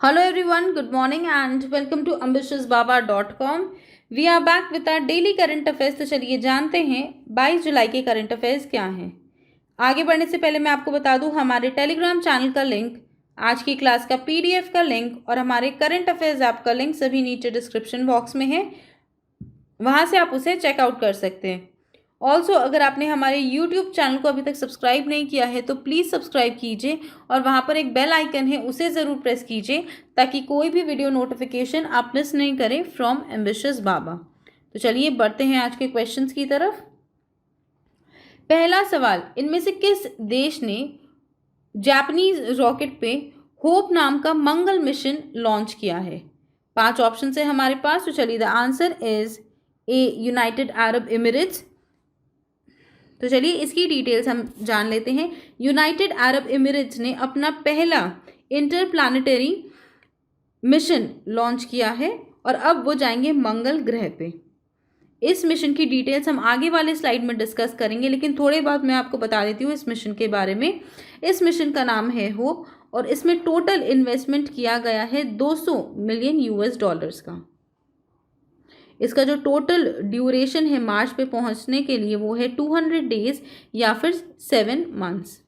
Hello everyone, good morning and welcome to ambitiousbaba.com. We are back with our daily current affairs. तो चलिए जानते हैं 22 जुलाई के current affairs क्या हैं। आगे बढ़ने से पहले मैं आपको बता दूं हमारे टेलीग्राम चैनल का लिंक, आज की क्लास का पीडीएफ का लिंक और हमारे करंट अफेयर्स ऐप का लिंक सभी नीचे डिस्क्रिप्शन बॉक्स में है, वहाँ से आप उसे चेकआउट कर सकते हैं। ऑल्सो अगर आपने हमारे यूट्यूब चैनल को अभी तक सब्सक्राइब नहीं किया है तो प्लीज़ सब्सक्राइब कीजिए और वहाँ पर एक बेल आइकन है उसे ज़रूर प्रेस कीजिए ताकि कोई भी वीडियो नोटिफिकेशन आप मिस नहीं करें फ्रॉम एम्बिशियस बाबा। तो चलिए बढ़ते हैं आज के क्वेश्चंस की तरफ। पहला सवाल, इनमें से किस देश ने जापानीज रॉकेट पे होप नाम का मंगल मिशन लॉन्च किया है? 5 ऑप्शन है हमारे पास। तो चलिए the answer is a United Arab Emirates. तो चलिए इसकी डिटेल्स हम जान लेते हैं। यूनाइटेड अरब एमिरेट्स ने अपना पहला इंटरप्लानेटरी मिशन लॉन्च किया है और अब वो जाएंगे मंगल ग्रह पे। इस मिशन की डिटेल्स हम आगे वाले स्लाइड में डिस्कस करेंगे, लेकिन थोड़े बाद मैं आपको बता देती हूँ इस मिशन के बारे में। इस मिशन का नाम है होप और इसमें टोटल इन्वेस्टमेंट किया गया है 200 मिलियन यूएस डॉलर्स का। इसका जो टोटल ड्यूरेशन है मार्च पे पहुंचने के लिए वो है 200 डेज या फिर 7 मंथ्स।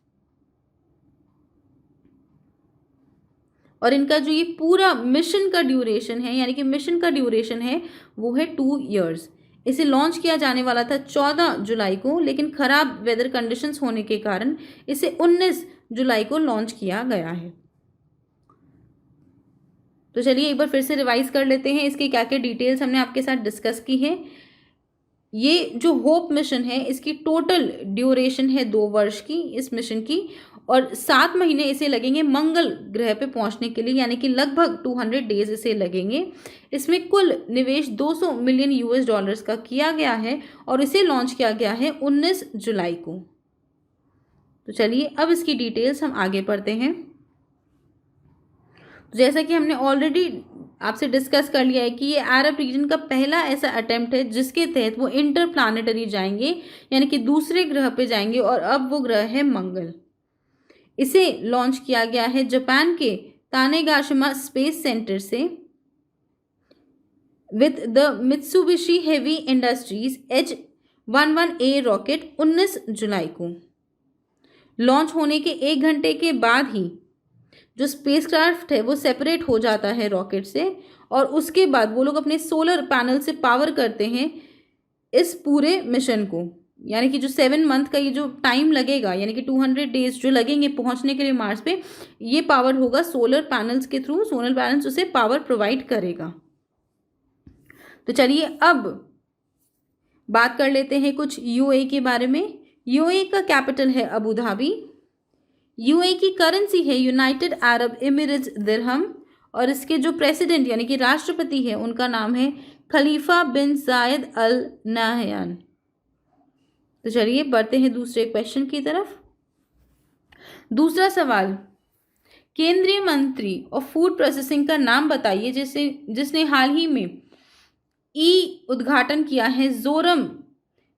और इनका जो ये पूरा मिशन का ड्यूरेशन है, यानी कि मिशन का ड्यूरेशन है वो है 2 ईयर्स। इसे लॉन्च किया जाने वाला था 14 जुलाई को, लेकिन खराब वेदर कंडीशंस होने के कारण इसे 19 जुलाई को लॉन्च किया गया है। तो चलिए एक बार फिर से रिवाइज कर लेते हैं इसकी क्या क्या डिटेल्स हमने आपके साथ डिस्कस की है। ये जो होप मिशन है इसकी टोटल ड्यूरेशन है 2 वर्ष की इस मिशन की, और 7 महीने इसे लगेंगे मंगल ग्रह पे पहुंचने के लिए, यानी कि लगभग 200 डेज इसे लगेंगे। इसमें कुल निवेश 200 मिलियन यूएस डॉलर्स का किया गया है और इसे लॉन्च किया गया है 19 जुलाई को। तो चलिए अब इसकी डिटेल्स हम आगे पढ़ते हैं। जैसा कि हमने ऑलरेडी आपसे डिस्कस कर लिया है कि ये अरब रीजन का पहला ऐसा अटेम्प्ट है जिसके तहत वो इंटरप्लानेटरी जाएंगे, यानी कि दूसरे ग्रह पे जाएंगे, और अब वो ग्रह है मंगल। इसे लॉन्च किया गया है जापान के तानेगाशिमा स्पेस सेंटर से with the Mitsubishi heavy industries H-11A rocket 19 जुलाई को। लॉन्च होने के 1 घंटे के बाद ही जो स्पेसक्राफ्ट है वो सेपरेट हो जाता है रॉकेट से, और उसके बाद वो लोग अपने सोलर पैनल से पावर करते हैं इस पूरे मिशन को। यानी कि जो 7 मंथ का ये जो टाइम लगेगा, यानी कि 200 डेज जो लगेंगे पहुंचने के लिए मार्स पे, ये पावर होगा सोलर पैनल्स के थ्रू। सोलर पैनल्स उसे पावर प्रोवाइड करेगा। तो चलिए अब बात कर लेते हैं कुछ यूएई के बारे में। यूएई का कैपिटल है अबू धाबी। यूएई की करेंसी है यूनाइटेड अरब एमिरेट्स दिरहम, और इसके जो प्रेसिडेंट यानी कि राष्ट्रपति है उनका नाम है खलीफा बिन जायद अल नाहयान। तो चलिए बढ़ते हैं दूसरे क्वेश्चन की तरफ। दूसरा सवाल, केंद्रीय मंत्री और फूड प्रोसेसिंग का नाम बताइए जिसने हाल ही में उद्घाटन किया है जोरम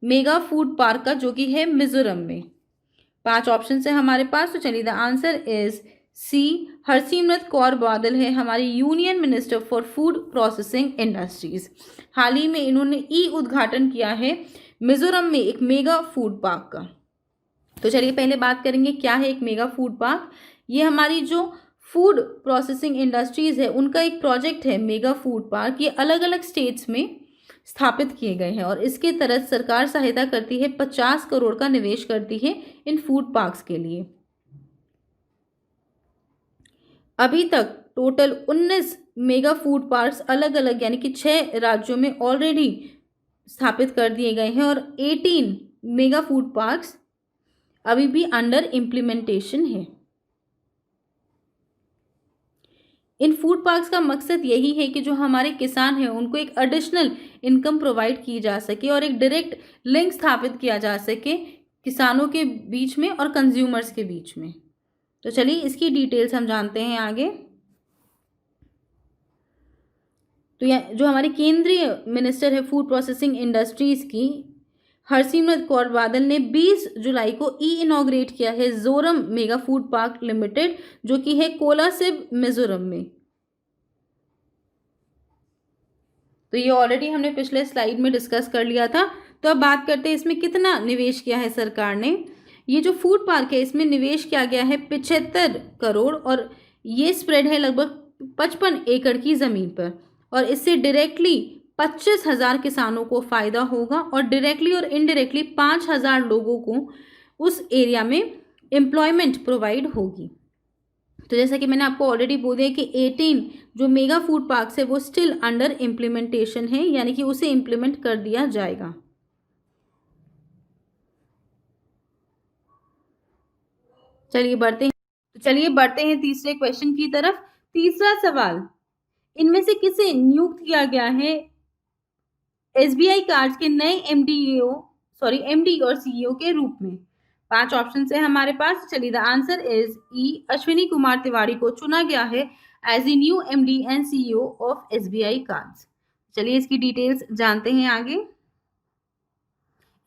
मेगा फूड पार्क का, जो कि है मिजोरम में। 5 ऑप्शन है हमारे पास। तो चलिए the answer is C Harsimrat Kaur Badal है हमारी union minister for food processing industries. हाल ही में इन्होंने उद्घाटन किया है मिजोरम में एक मेगा फूड पार्क का। तो चलिए पहले बात करेंगे क्या है एक मेगा फूड पार्क। ये हमारी जो फूड प्रोसेसिंग इंडस्ट्रीज है उनका एक प्रोजेक्ट है मेगा फूड पार्क। ये अलग अलग स्टेट्स में स्थापित किए गए हैं और इसके तहत सरकार सहायता करती है, 50 करोड़ का निवेश करती है इन फूड पार्क्स के लिए। अभी तक टोटल 19 मेगा फूड पार्क्स अलग अलग यानी कि 6 राज्यों में ऑलरेडी स्थापित कर दिए गए हैं और 18 मेगा फूड पार्क्स अभी भी अंडर इम्प्लीमेंटेशन है। इन फूड पार्क्स का मकसद यही है कि जो हमारे किसान हैं उनको एक एडिशनल इनकम प्रोवाइड की जा सके और एक डायरेक्ट लिंक स्थापित किया जा सके किसानों के बीच में और कंज्यूमर्स के बीच में। तो चलिए इसकी डिटेल्स हम जानते हैं आगे। तो जो हमारे केंद्रीय मिनिस्टर है फूड प्रोसेसिंग इंडस्ट्रीज की हरसिमरत कौर बादल ने 20 जुलाई को इनॉग्रेट किया है Zoram mega food park limited, जो कि है कोलासिब मिजोरम में। तो ये ऑलरेडी हमने पिछले स्लाइड में डिस्कस कर लिया था। तो अब बात करते हैं इसमें कितना निवेश किया है सरकार ने। ये जो फूड पार्क है इसमें निवेश किया गया है 75 करोड़ और ये स्प्रेड है लगभग 55 एकड़ की ज़मीन पर और इससे डायरेक्टली 25,000 किसानों को फ़ायदा होगा और डायरेक्टली और इनडायरेक्टली 5,000 लोगों को उस एरिया में एम्प्लॉयमेंट प्रोवाइड होगी। तो जैसा कि मैंने आपको ऑलरेडी बोल दिया कि 18 जो मेगा फूड पार्क्स है वो स्टिल अंडर इम्प्लीमेंटेशन है, यानी कि उसे इम्प्लीमेंट कर दिया जाएगा। चलिए बढ़ते हैं तीसरे क्वेश्चन की तरफ। तीसरा सवाल, इनमें से किसे नियुक्त किया गया है एसबीआई कार्ड्स के नए एमडी और सीईओ के रूप में? 5 ऑप्शन है हमारे पास। चलिए the answer is E, Ashwini Kumar Tiwari को चुना गया है as a new MD and CEO of SBI cards. चलिए इसकी डिटेल्स जानते हैं आगे।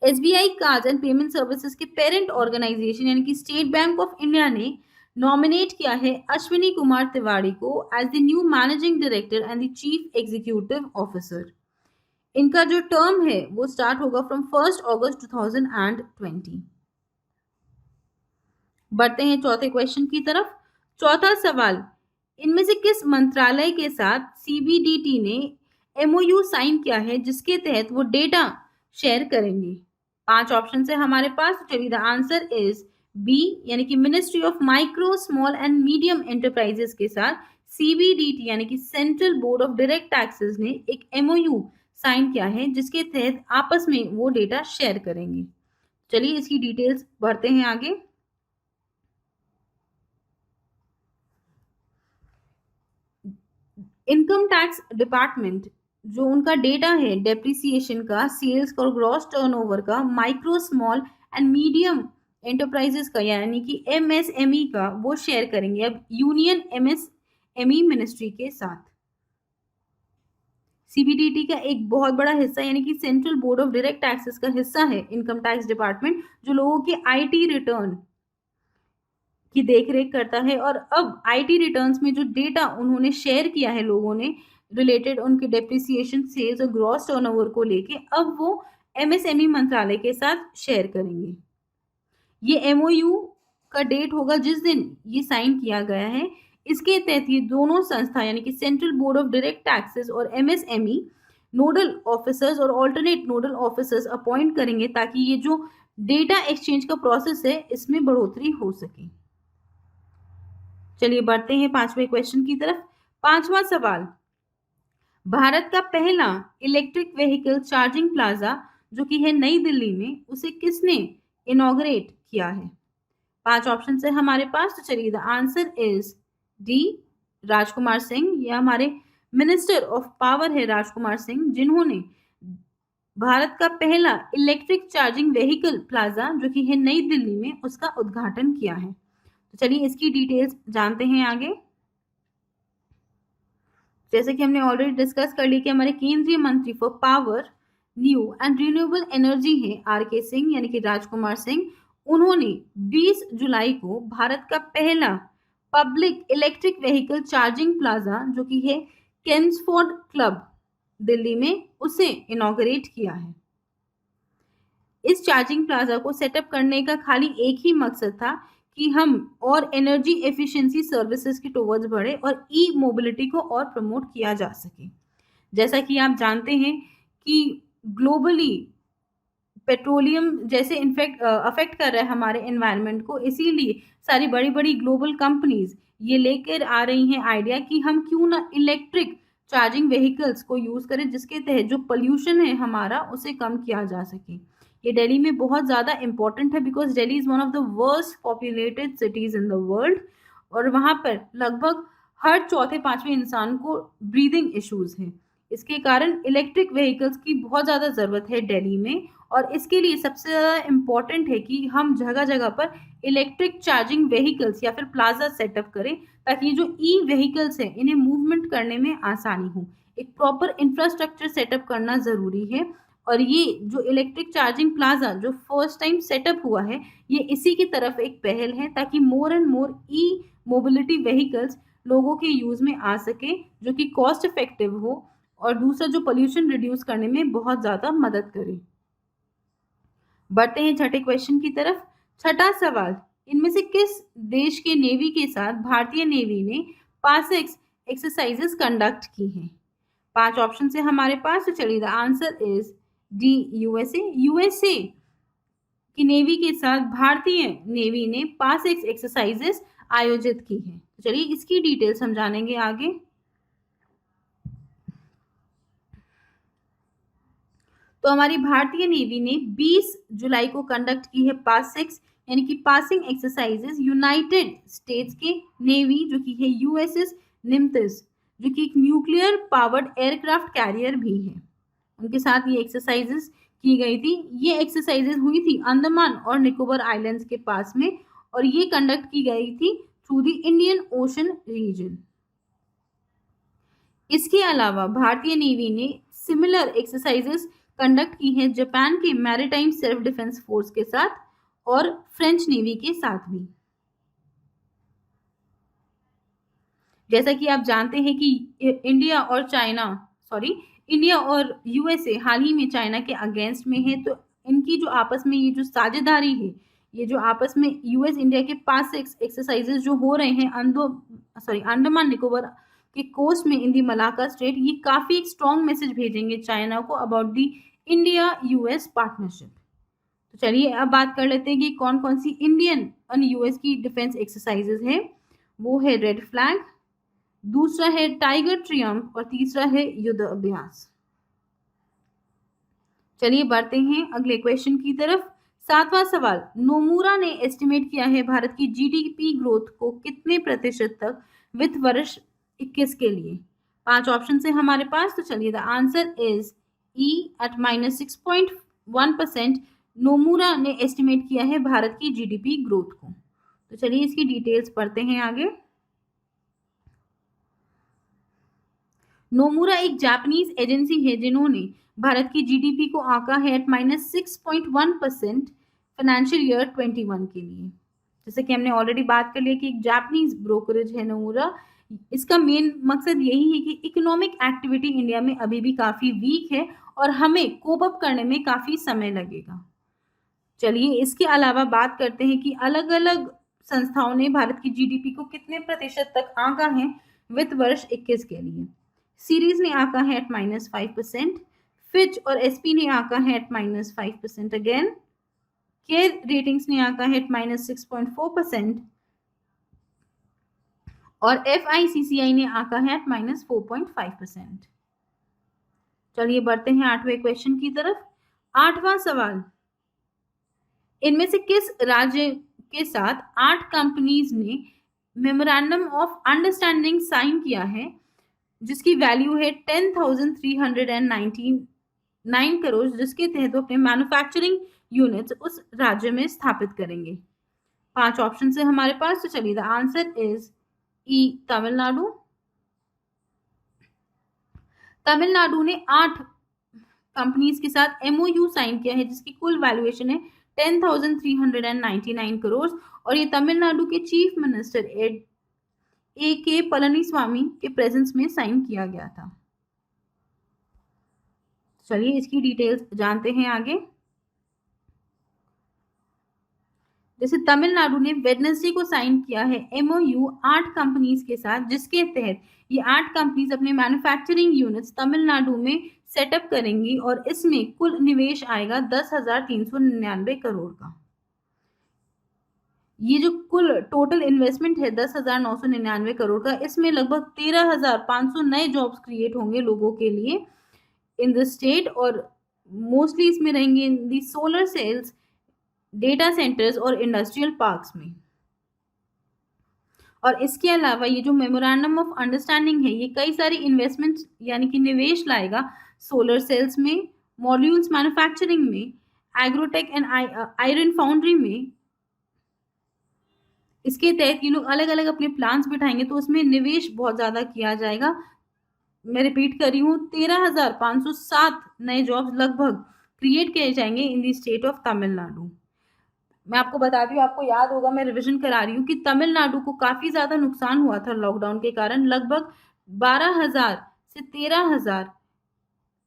SBI cards and payment services के पेरेंट ऑर्गेनाइजेशन यानी कि स्टेट बैंक ऑफ इंडिया ने नॉमिनेट किया है अश्विनी कुमार तिवारी को as the new managing director and the chief executive officer. इनका जो टर्म है वो स्टार्ट होगा फ्रॉम 1 अगस्त 2020। बढ़ते हैं चौथे क्वेश्चन की तरफ। चौथा सवाल, इनमें से किस मंत्रालय के साथ सीबीडीटी ने एमओयू साइन किया है जिसके तहत वो डेटा शेयर करेंगे? 5 ऑप्शन है हमारे पास। चलिए द आंसर इज बी, यानी कि ministry of micro small and medium enterprises के साथ सीबीडीटी यानी कि central board of direct taxes ने एक एमओयू साइन किया है जिसके तहत आपस में वो डेटा शेयर करेंगे। चलिए इसकी डिटेल्स बढ़ते हैं आगे। इनकम टैक्स डिपार्टमेंट जो उनका डेटा है डेप्रिसिएशन का, सेल्स का और ग्रॉस टर्नओवर का, micro small and medium enterprises का यानी कि एमएसएमई का, वो शेयर करेंगे अब यूनियन एमएसएमई मिनिस्ट्री के साथ। सीबीडीटी का एक बहुत बड़ा हिस्सा यानी कि central board of direct taxes का हिस्सा है इनकम टैक्स डिपार्टमेंट, जो लोगों के आईटी रिटर्न की देखरेख करता है। और अब आईटी रिटर्न्स में जो डेटा उन्होंने शेयर किया है लोगों ने रिलेटेड उनके डेप्रिसिएशन, सेल्स और ग्रॉस टर्नओवर को लेके, अब वो एमएसएमई मंत्रालय के साथ शेयर करेंगे। ये एमओयू का डेट होगा जिस दिन ये साइन किया गया है। इसके तहत ये दोनों संस्था यानी कि central board of direct taxes और एमएसएमई नोडल ऑफिसर्स और ऑल्टरनेट नोडल ऑफिसर्स अपॉइंट करेंगे ताकि ये जो डेटा एक्सचेंज का प्रोसेस है इसमें बढ़ोतरी हो सके। चलिए बढ़ते हैं 5वें क्वेश्चन की तरफ। 5वां सवाल, भारत का पहला इलेक्ट्रिक व्हीकल चार्जिंग प्लाजा जो कि है नई दिल्ली में, उसे किसने इनॉग्रेट किया है? 5 ऑप्शन है हमारे पास। तो चलिए the answer is D, Rajkumar Singh. यह हमारे मिनिस्टर ऑफ पावर है राजकुमार सिंह, जिन्होंने भारत का पहला इलेक्ट्रिक चार्जिंग व्हीकल प्लाजा जो कि है नई दिल्ली में, उसका उद्घाटन किया है। तो चलिए इसकी डिटेल्स जानते हैं आगे। जैसे कि हमने ऑलरेडी डिस्कस कर ली कि हमारे केंद्रीय मंत्री for power, new and renewable energy है आरके सिंह यानी कि राजकुमार सिंह। उन्होंने 20 जुलाई को भारत का पहला public electric vehicle charging plaza जो कि है केम्सफोर्ड क्लब दिल्ली में, उसे इनॉग्रेट किया है। इस चार्जिंग प्लाजा को सेटअप करने का खाली एक ही मकसद था कि हम और एनर्जी एफिशिएंसी सर्विसेज की टुवर्ड्स बढ़े और ई मोबिलिटी को और प्रमोट किया जा सके। जैसा कि आप जानते हैं कि ग्लोबली पेट्रोलियम जैसे इनफैक्ट अफेक्ट कर रहा है हमारे एनवायरनमेंट को, इसीलिए सारी बड़ी बड़ी ग्लोबल कंपनीज ये लेकर आ रही हैं आइडिया कि हम क्यों ना इलेक्ट्रिक चार्जिंग व्हीकल्स को यूज़ करें जिसके तहत जो पोल्यूशन है हमारा उसे कम किया जा सके। ये दिल्ली में बहुत ज़्यादा इम्पॉर्टेंट है because Delhi is one of the worst populated cities in the world और वहाँ पर लगभग हर चौथे पांचवें इंसान को ब्रीदिंग इश्यूज़ हैं। इसके कारण इलेक्ट्रिक व्हीकल्स की बहुत ज़्यादा ज़रूरत है दिल्ली में और इसके लिए सबसे ज़्यादा इम्पॉर्टेंट है कि हम जगह जगह पर इलेक्ट्रिक चार्जिंग व्हीकल्स या फिर प्लाजा सेटअप करें ताकि जो ई व्हीकल्स हैं इन्हें मूवमेंट करने में आसानी हो। एक प्रॉपर इंफ्रास्ट्रक्चर सेटअप करना ज़रूरी है और ये जो इलेक्ट्रिक चार्जिंग प्लाजा जो फर्स्ट टाइम सेटअप हुआ है ये इसी की तरफ एक पहल है ताकि more and more E mobility vehicles लोगों के यूज़ में आ सके जो कि कॉस्ट इफेक्टिव हो और दूसरा जो पोल्यूशन रिड्यूस करने में बहुत ज़्यादा मदद करे। बढ़ते हैं छठे क्वेश्चन की तरफ। छठा सवाल, इनमें से किस देश के नेवी के साथ भारतीय नेवी ने पासिक्स एक्सरसाइजेस कंडक्ट की हैं? 5 ऑप्शन है हमारे पास, तो चलिए the answer is D, USA. USA की नेवी के साथ भारतीय नेवी ने पासिक्स एक्सरसाइजेस आयोजित की हैं। चलिए इसकी डिटेल्स हम जानेंगे आगे। तो हमारी भारतीय नेवी ने 20 जुलाई को कंडक्ट की है पासिक्स यानी कि पासिंग एक्सरसाइजेस यूनाइटेड स्टेट्स के नेवी जो कि है यूएसएस निम्तिस, जो कि एक न्यूक्लियर पावर्ड एयरक्राफ्ट कैरियर भी है, उनके साथ ये एक्सरसाइजेस की गई थी। ये एक्सरसाइजेस हुई थी अंडमान और निकोबार आइलैंड्स के पास में और ये कंडक्ट की गई थी through the Indian Ocean region. इसके अलावा भारतीय नेवी ने सिमिलर एक्सरसाइजेस कंडक्ट की है जापान के मैरीटाइम सेल्फ डिफेंस फोर्स के साथ और फ्रेंच नेवी के साथ भी। जैसा कि आप जानते हैं कि इंडिया और यूएसए हाल ही में चाइना के अगेंस्ट में है, तो इनकी जो आपस में ये जो साझेदारी है, ये जो आपस में यूएस इंडिया के पास एक्सरसाइजेस जो हो रहे हैं अंडमान निकोबार के कोस्ट में इन दी मलाका स्ट्रेट, ये काफी एक स्ट्रॉन्ग मैसेज भेजेंगे चाइना को about the India US partnership. तो चलिए अब बात कर लेते हैं कि कौन कौन सी इंडियन और यूएस की डिफेंस एक्सरसाइजेस है। वो है रेड फ्लैग, दूसरा है टाइगर ट्रियम्फ और तीसरा है युद्ध अभ्यास। चलिए बढ़ते हैं अगले क्वेश्चन की तरफ। 7वां सवाल, नोमुरा ने एस्टिमेट किया है भारत की जीडीपी ग्रोथ को कितने प्रतिशत तक वित्त वर्ष 21 के लिए? 5 ऑप्शन है हमारे पास, तो चलिए the answer is E at -6.1% Nomura ने एस्टिमेट किया है भारत की जीडीपी ग्रोथ को। तो चलिए इसकी डिटेल्स पढ़ते हैं आगे। नोमुरा एक जापानीज एजेंसी है जिन्होंने भारत की जीडीपी को आंका है एट -6.1% फाइनेंशियल ईयर 21 के लिए। जैसे कि हमने ऑलरेडी बात कर लिया कि एक जापानीज ब्रोकरेज है नोमुरा। इसका मेन मकसद यही है कि इकोनॉमिक एक्टिविटी इंडिया में अभी भी काफी वीक है और हमें कोप अप करने में काफी समय लगेगा। चलिए इसके अलावा बात करते हैं कि अलग अलग संस्थाओं ने भारत की जीडीपी को कितने प्रतिशत तक आंका है वित्त वर्ष 21 के लिए। सीरीज ने आंका है एट -5%, फिच और एसपी ने आंका है एट -5% अगेन, केयर रेटिंग्स ने आंका है एट -6.4% और FICCI ने आंका है एट -4.5%। चलिए बढ़ते हैं 8वें क्वेश्चन की तरफ। 8वां सवाल, इनमें से किस राज्य के साथ 8 कंपनीज ने मेमोरेंडम ऑफ अंडरस्टैंडिंग साइन किया है जिसकी वैल्यू है 10,399 करोड़, जिसके तहत अपने मैन्युफैक्चरिंग यूनिट्स उस राज्य में स्थापित करेंगे? 5 ऑप्शन है हमारे पास, तो चलिए द आंसर इज ई तमिलनाडु। तमिलनाडु ने 8 कंपनीज के साथ MOU साइन किया है जिसकी कुल वैल्यूएशन है 10,399 करोड़ और ये तमिलनाडु के चीफ मिनिस्टर A.K. पलनीस्वामी के प्रेजेंस में साइन किया गया था। चलिए इसकी डिटेल्स जानते हैं आगे। जैसे तमिलनाडु ने वेडनेसडे को साइन किया है MOU 8 कंपनीज के साथ जिसके तहत ये 8 कंपनीज अपने मैन्युफैक्चरिंग यूनिट्स तमिलनाडु में सेटअप करेंगी और इसमें कुल निवेश आएगा 10,399 करोड़ का। ये जो कुल टोटल इन्वेस्टमेंट है 10,999 करोड़ का, इसमें लगभग 13,500 नए जॉब्स क्रिएट होंगे लोगों के लिए इन द स्टेट और मोस्टली इसमें रहेंगे in the solar cells, data centres और इंडस्ट्रियल पार्क्स में। और इसके अलावा ये जो मेमोरेंडम ऑफ अंडरस्टैंडिंग है ये कई सारी इन्वेस्टमेंट यानी कि निवेश लाएगा सोलर सेल्स में, मॉड्यूल्स मैन्युफैक्चरिंग में, एग्रोटेक एंड आयरन फाउंड्री में। इसके तहत ये लोग अलग अलग अपने प्लान्स बिठाएंगे तो उसमें निवेश बहुत ज़्यादा किया जाएगा। मैं रिपीट कर रही हूँ, 13,507 नए जॉब्स लगभग क्रिएट किए जाएंगे इन दी स्टेट ऑफ तमिलनाडु। मैं आपको बता दूँ, आपको याद होगा, मैं रिविजन करा रही हूँ कि तमिलनाडु को काफ़ी ज़्यादा नुकसान हुआ था लॉकडाउन के कारण। लगभग 12,000 से 13,000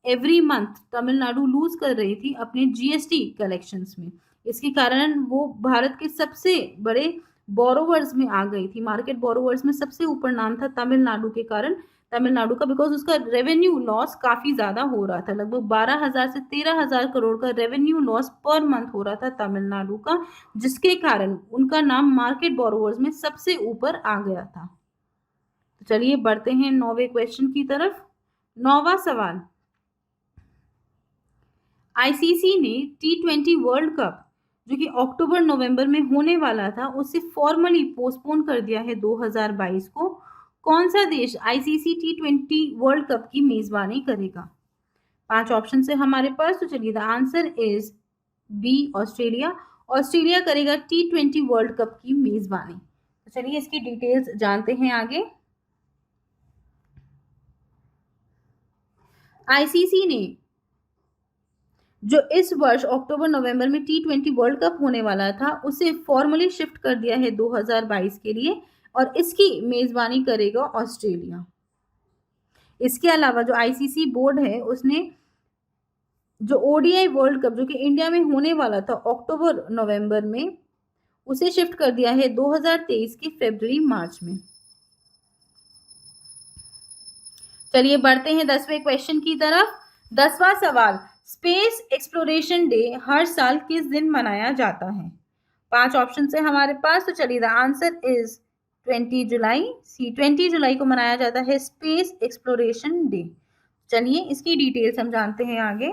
एवरी मंथ तमिलनाडु लूज कर रही थी अपने जीएसटी कलेक्शंस में। इसके कारण वो भारत के सबसे बड़े बोरोवर्स में आ गई थी, मार्केट बोरोवर्स में सबसे ऊपर नाम था तमिलनाडु के कारण, तमिलनाडु का, बिकॉज उसका रेवेन्यू लॉस काफी ज्यादा हो रहा था, लगभग 12,000 से 13,000 करोड़ का रेवेन्यू लॉस पर मंथ हो रहा था तमिलनाडु का, जिसके कारण उनका नाम मार्केट बोरोवर्स में सबसे ऊपर आ गया था। तो चलिए बढ़ते हैं 9वें क्वेश्चन की तरफ। 9वां सवाल, आईसीसी ने T20 वर्ल्ड कप जो कि अक्टूबर नवंबर में होने वाला था उसे फॉर्मली पोस्टपोन कर दिया है 2022 को। कौन सा देश आईसीसी T20 वर्ल्ड कप की मेजबानी करेगा? 5 ऑप्शन है हमारे पास, तो चलिए the answer is B, Australia. Australia करेगा T20 वर्ल्ड कप की मेजबानी। तो चलिए इसकी डिटेल्स जानते हैं आगे। आईसीसी ने जो इस वर्ष अक्टूबर नवंबर में T20 वर्ल्ड कप होने वाला था उसे फॉर्मली शिफ्ट कर दिया है 2022 के लिए, और इसकी मेजबानी करेगा ऑस्ट्रेलिया। इसके अलावा जो आईसीसी बोर्ड है उसने जो ओडीआई वर्ल्ड कप जो कि इंडिया में होने वाला था अक्टूबर नवंबर में, उसे शिफ्ट कर दिया है 2023 के फरवरी मार्च में। चलिए बढ़ते हैं 10वें क्वेश्चन की तरफ। 10वां सवाल, स्पेस एक्सप्लोरेशन डे हर साल किस दिन मनाया जाता है? 5 ऑप्शन है हमारे पास, तो चलिए द आंसर इज 20 जुलाई। सी 20 जुलाई को मनाया जाता है स्पेस एक्सप्लोरेशन डे। चलिए इसकी डिटेल्स हम जानते हैं आगे।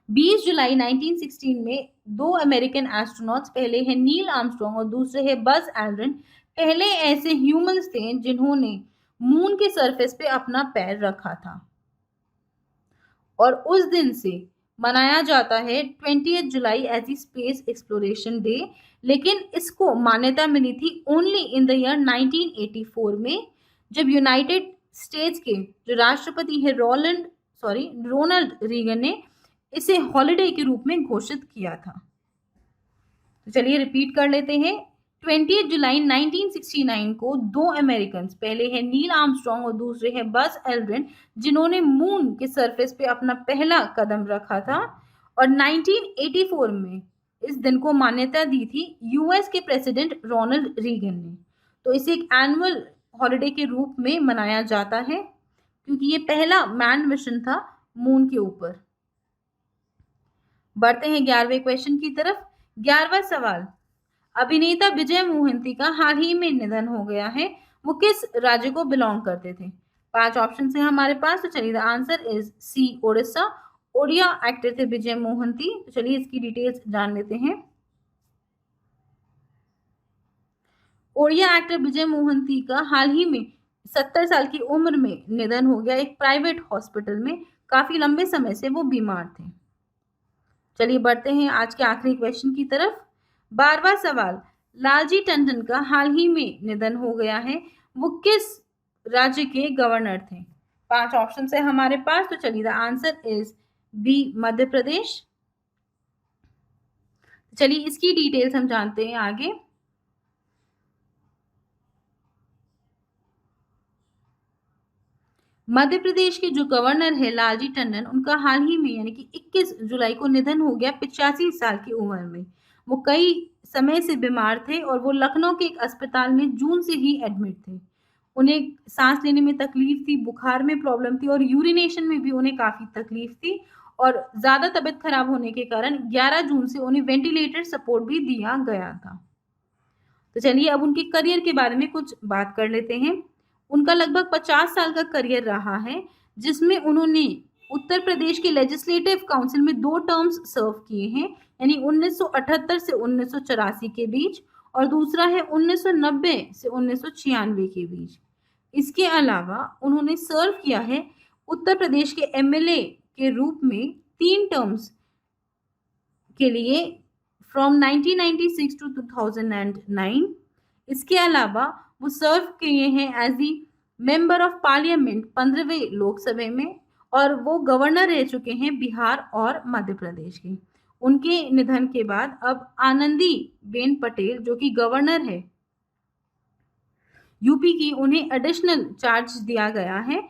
20 जुलाई 1916 में 2 अमेरिकन एस्ट्रोनॉट्स, पहले है नील आर्मस्ट्रॉन्ग और दूसरे है बज एल्ड्रिन, पहले ऐसे ह्यूमंस थे जिन्होंने मून के सरफेस पे अपना पैर रखा था, और उस दिन से मनाया जाता है 20 जुलाई एज स्पेस एक्सप्लोरेशन डे। लेकिन इसको मान्यता मिली थी ओनली इन द ईयर 1984 में, जब यूनाइटेड स्टेट्स के जो राष्ट्रपति है रोनाल्ड रीगन ने इसे हॉलिडे के रूप में घोषित किया था। तो चलिए रिपीट कर लेते हैं। 20 जुलाई 1969 को 2 अमेरिकन, पहले है नील आर्मस्ट्रॉन्ग और दूसरे है बज एल्ड्रिन, जिन्होंने मून के सरफेस पे अपना पहला कदम रखा था, और 1984 में इस दिन को मान्यता दी थी यूएस के प्रेसिडेंट रोनाल्ड रीगन ने। तो इसे एक एनुअल हॉलिडे के रूप में मनाया जाता है क्योंकि ये पहला मैन मिशन था मून के ऊपर। बढ़ते हैं 11वें क्वेश्चन की तरफ। 11वां सवाल, अभिनेता विजय मोहंती का हाल ही में निधन हो गया है, वो किस राज्य को बिलोंग करते थे? 5 ऑप्शन है हमारे पास, तो चलिए the answer is C, Odisha. Odia actor थे विजय मोहंती। तो चलिए इसकी डिटेल्स जान लेते हैं। ओडिया एक्टर विजय मोहंती का हाल ही में 70 साल की उम्र में निधन हो गया, एक प्राइवेट हॉस्पिटल में। काफी लंबे समय से वो बीमार थे। चलिए बढ़ते हैं आज के आखिरी क्वेश्चन की तरफ। 12वां सवाल, लालजी टंडन का हाल ही में निधन हो गया है, वो किस राज्य के गवर्नर थे? 5 ऑप्शन है हमारे पास, तो चलिए the answer is B, Madhya Pradesh. चलिए इसकी डिटेल्स हम जानते हैं आगे। मध्य प्रदेश के जो गवर्नर है लालजी टंडन, उनका हाल ही में यानी कि 21 जुलाई को निधन हो गया 85 साल की उम्र में। वो कई समय से बीमार थे और वो लखनऊ के एक अस्पताल में जून से ही एडमिट थे। उन्हें सांस लेने में तकलीफ थी, बुखार में प्रॉब्लम थी और यूरिनेशन में भी उन्हें काफ़ी तकलीफ थी, और ज़्यादा तबीयत खराब होने के कारण 11 जून से उन्हें वेंटिलेटर सपोर्ट भी दिया गया था। तो चलिए अब उनके करियर के बारे में कुछ बात कर लेते हैं। उनका लगभग 50 साल का करियर रहा है, जिसमें उन्होंने उत्तर प्रदेश के लेजिस्लेटिव काउंसिल में 2 टर्म्स सर्व किए हैं, यानी 1978 से 1984 के बीच, और दूसरा है 1990 से 1996 के बीच। इसके अलावा उन्होंने सर्व किया है उत्तर प्रदेश के एमएलए के रूप में 3 टर्म्स के लिए फ्रॉम 1996 टू 2009। इसके अलावा वो सर्व किए हैं as the member of parliament 15वें लोकसभा में, और वो गवर्नर रह चुके हैं बिहार और मध्य प्रदेश के। उनके निधन के बाद अब आनंदी बेन पटेल जो कि गवर्नर है यूपी की, उन्हें एडिशनल चार्ज दिया गया है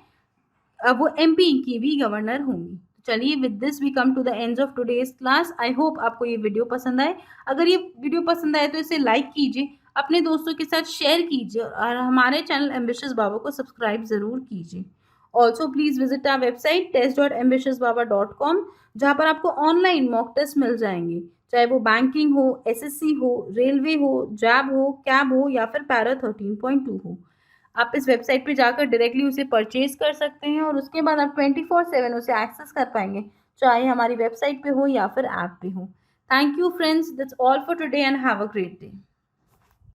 अब वो एमपी की भी गवर्नर होंगी। चलिए, with this we come to the end of today's class. I hope आपको ये वीडियो पसंद आए। अगर ये वीडियो पसंद आए तो इसे लाइक कीजिए, अपने दोस्तों के साथ शेयर कीजिए और हमारे चैनल एम्बिशियस बाबा को सब्सक्राइब ज़रूर कीजिए। Also please visit our website test.ambitiousbaba.com, जहाँ पर आपको ऑनलाइन मॉक टेस्ट मिल जाएंगे, चाहे वो बैंकिंग हो, एसएससी हो, रेलवे हो, जैब हो, कैब हो या फिर पैरा 13.2 हो। आप इस वेबसाइट पे जाकर डायरेक्टली उसे परचेज कर सकते हैं और उसके बाद आप 24/7 उसे एक्सेस कर पाएंगे, चाहे हमारी वेबसाइट पे हो या फिर ऐप पे हो। Thank you friends, that's all for today and have a great day.